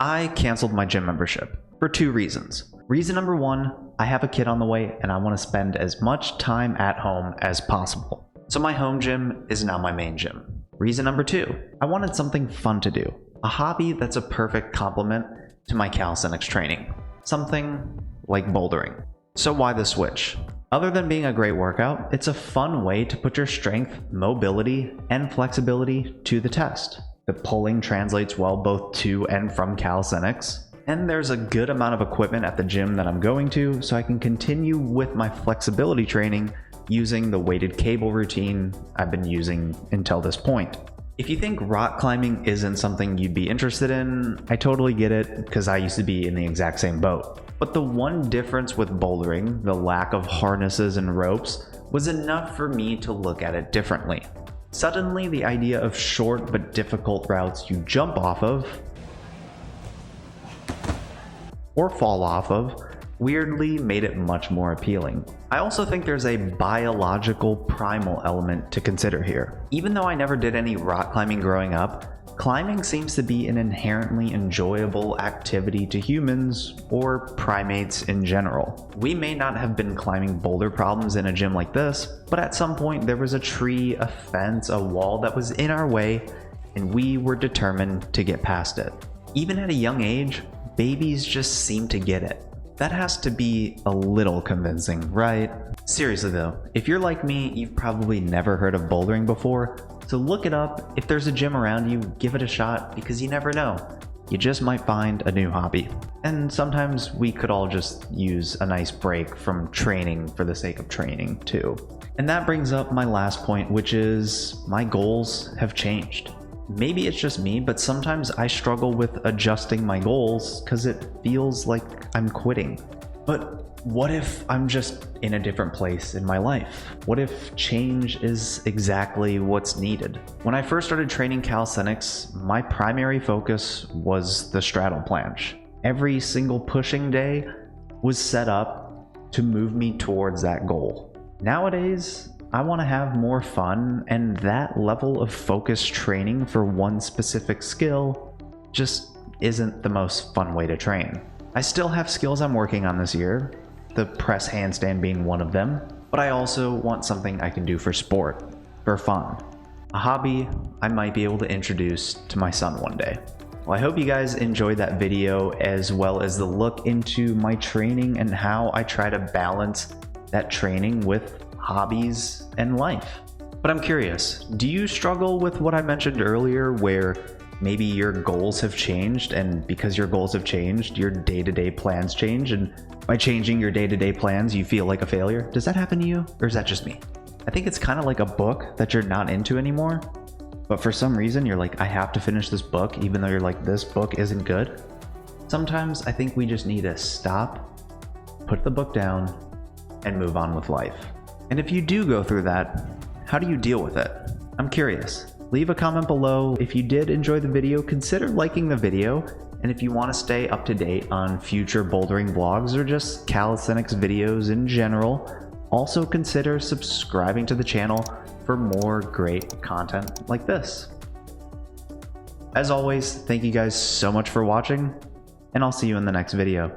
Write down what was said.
I canceled my gym membership for 2 reasons. Reason number 1, I have a kid on the way and I want to spend as much time at home as possible. So my home gym is now my main gym. Reason number 2, I wanted something fun to do. A hobby that's a perfect complement to my calisthenics training. Something like bouldering. So why the switch? Other than being a great workout, it's a fun way to put your strength, mobility, and flexibility to the test. The pulling translates well both to and from calisthenics, and there's a good amount of equipment at the gym that I'm going to, so I can continue with my flexibility training using the weighted cable routine I've been using until this point. If you think rock climbing isn't something you'd be interested in, I totally get it, because I used to be in the exact same boat. But the one difference with bouldering, the lack of harnesses and ropes, was enough for me to look at it differently. Suddenly, the idea of short but difficult routes you jump off of, or fall off of, weirdly made it much more appealing. I also think there's a biological primal element to consider here. Even though I never did any rock climbing growing up, climbing seems to be an inherently enjoyable activity to humans, or primates in general. We may not have been climbing boulder problems in a gym like this, but at some point there was a tree, a fence, a wall that was in our way, and we were determined to get past it. Even at a young age, babies just seem to get it. That has to be a little convincing, right? Seriously though, if you're like me, you've probably never heard of bouldering before, so look it up. If there's a gym around you, give it a shot, because you never know. You just might find a new hobby. And sometimes we could all just use a nice break from training for the sake of training too. And that brings up my last point, which is my goals have changed. Maybe it's just me, but sometimes I struggle with adjusting my goals because it feels like I'm quitting. But what if I'm just in a different place in my life? What if change is exactly what's needed? When I first started training calisthenics, my primary focus was the straddle planche. Every single pushing day was set up to move me towards that goal. Nowadays, I want to have more fun, and that level of focused training for one specific skill just isn't the most fun way to train. I still have skills I'm working on this year, the press handstand being one of them, but I also want something I can do for sport, for fun. A hobby I might be able to introduce to my son one day. Well, I hope you guys enjoyed that video, as well as the look into my training and how I try to balance that training with hobbies and life. But I'm curious, do you struggle with what I mentioned earlier, where maybe your goals have changed, and because your goals have changed, your day-to-day plans change, and by changing your day-to-day plans you feel like a failure? Does that happen to you, or is that just me? I think it's kind of like a book that you're not into anymore, but for some reason you're like, I have to finish this book, even though you're like, this book isn't good. Sometimes I think we just need to stop, put the book down, and move on with life. And if you do go through that, how do you deal with it? I'm curious. Leave a comment below. If you did enjoy the video, consider liking the video. And if you want to stay up to date on future bouldering vlogs or just calisthenics videos in general, also consider subscribing to the channel for more great content like this. As always, thank you guys so much for watching, and I'll see you in the next video.